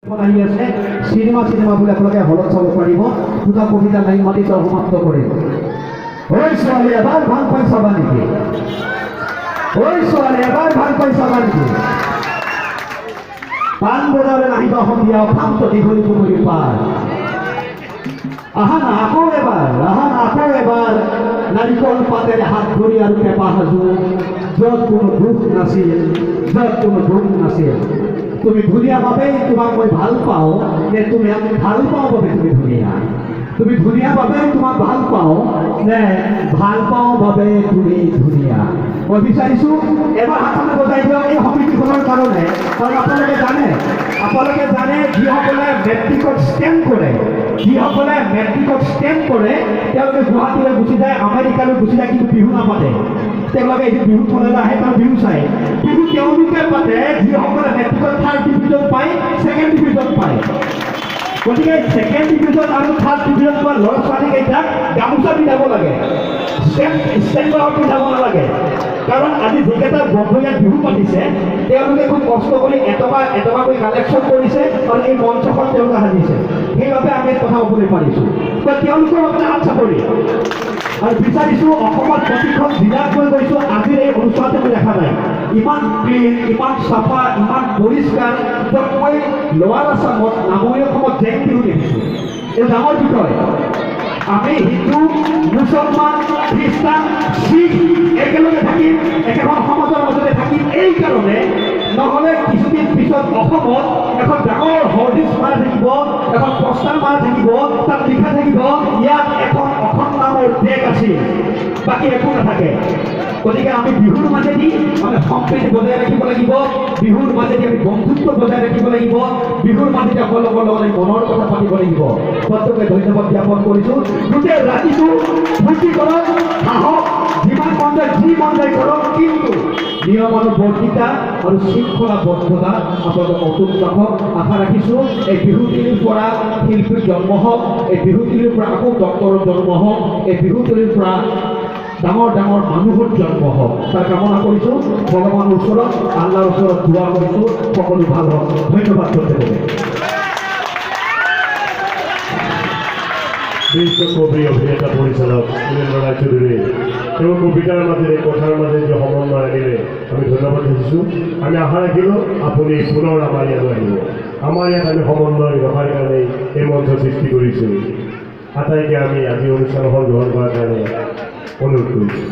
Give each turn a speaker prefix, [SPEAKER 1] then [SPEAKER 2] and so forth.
[SPEAKER 1] আহি আছে চিনেমাবোৰ আপোনালোকে হলত চাব পাৰিব। দুটা কবিতা লাইন মাতি সমাপ্ত কৰিম। ঐ ছোৱালী এবাৰ ভাল পাই চাবা নেকি? ঐ ছোৱালী এবাৰ ভাল পাই চাবা নেকি? পাণ বজাৰে নাহিবা সন্ধিয়া ফান্ত দীঘলী পুখুৰী পাৰ। আহা না আকৌ এবাৰ নাৰিকল পাতেৰে হাত ধৰি আৰু পেপা সাজো, য'ত কোনো দুখ নাছিল, য'ত কোনো দুখ নাছিল। তুমি ধুনীয়া ভাবেই তোমাক মই ভাল পাওঁ নে তুমি আমি ভাল পাওঁ বাবে তুমি ধুনীয়া? তুমি ধুনীয়া বাবে তোমাক ভাল পাওঁ নে ভাল পাওঁ বাবে তুমি ধুনীয়া? মই বিচাৰিছোঁ এবাৰ হাতখনে বজাই দিয়ক এই সমিতিখনৰ কাৰণে। কাৰণ আপোনালোকে জানে যিসকলে মেট্ৰিকত ষ্টেণ্ড কৰে, তেওঁলোকে গুৱাহাটীলৈ গুচি যায়, আমেৰিকালৈ গুচি যায়, কিন্তু বিহু নাপাতে। তেওঁলোকে এই বিহু থলেলৈ আহে, তাৰ বিহু চায়। বিহু তেওঁলোকে পাতে যিসকলে মেট্ৰিকত থাৰ্ড ডিভিজন পায়, ছেকেণ্ড ডিভিজন পায়। গতিকে ছেকেণ্ড ডিভিজন আৰু থাৰ্ড ডিভিজন পোৱা ল'ৰা ছোৱালীকেইটাক গামোচা পিন্ধাব লাগে, ষ্টেণ্ডাৰ্ড পিন্ধাব নালাগে। কাৰণ আজি যিকেইটা বন্ধুৱে বিহু পাতিছে তেওঁলোকে খুব কষ্ট কৰি এটকাকৈ কালেকশ্যন কৰিছে আৰু এই মঞ্চখন তেওঁলোকে সাজিছে। সেইবাবে আমি কথা ক'বলৈ পাৰিছোঁ। তেওঁলোকৰ বাবে হাত চাপৰি আৰু বিচাৰিছোঁ অসমত প্ৰতিখন জিলাত গৈ গৈছোঁ, আজিৰ এই অনুষ্ঠানটো মই দেখা নাই। ইমান ক্লিন, ইমান চাফা, ইমান পৰিষ্কাৰ। য'ত মই লোৱাৰ আছামত নামনি অসমত জেং বিহু দেখিছোঁ। এই ডাঙৰ বিষয়। আমি হিন্দু, মুছলমান, খ্ৰীষ্টান, শিখ একেলগে থাকিম, একেখন সমাজৰ মাজতে থাকিম। এই কাৰণে নহ'লে কিছুদিন পিছত অসমত এখন ডাঙৰ হৰ্ডিংছ মাৰা থাকিব, এখন পষ্টাৰ মাৰা থাকিব, তাত লিখা থাকিব ইয়াত এখন অসম নামৰ দেশ আছিল, বাকী একো নাথাকে। গতিকে আমি বিহুৰ মাজেদি আমি সম্প্ৰীতি বজাই ৰাখিব লাগিব, বিহুৰ মাজেদি আমি বন্ধুত্ব বজাই ৰাখিব লাগিব, বিহুৰ মাজেদি আপোনালোকৰ লগত মনৰ কথা পাতিব লাগিব। প্ৰত্যেকে ধন্যবাদ জ্ঞাপন কৰিছোঁ। গোটেই ৰাতিটো ফূৰ্তি কৰক, হাঁহক, যিমান মন যায় যি মন যায় কৰক, কিন্তু নিয়মানুবৰ্তিতা আৰু শৃংখলাবদ্ধতা আপোনালোকে অটুট ৰাখক। আশা ৰাখিছোঁ এই বিহুটিৰ পৰা শিল্পীৰ জন্ম হওক, এই বিহুটিৰ পৰা আকৌ ডক্টৰৰ জন্ম হওক, এই বিহুটিৰ পৰা ডাঙৰ ডাঙৰ মানুহৰ জন্ম হওক, তাৰ কামনা কৰিছোঁ। ভগৱানৰ ওচৰত, আল্লাহৰ ওচৰত দোৱা কৰিছোঁ সকলো ভাল হওক। ধন্যবাদ ধন্যবাদ।
[SPEAKER 2] বিশ্ব কবি অভিনেতা পৰিচালক সুৰেন্দ্ৰ ৰায়চৌধুৰী তেওঁ কবিতাৰ মাজেৰে কথাৰ মাজেৰে যে সমন্বয় আনিলে আমি ধন্যবাদ দিছোঁ। আমি আশা ৰাখিলোঁ আপুনি পুনৰ আমাৰ ইয়ালৈ আহিব। আমাৰ ইয়াত আমি সমন্বয় ৰখাৰ কাৰণে এই মঞ্চ সৃষ্টি কৰিছোঁ। আটাইকে আমি আজি অনুষ্ঠানখন গ্ৰহণ কৰাৰ কাৰণে অনুৰোধ কৰিছোঁ।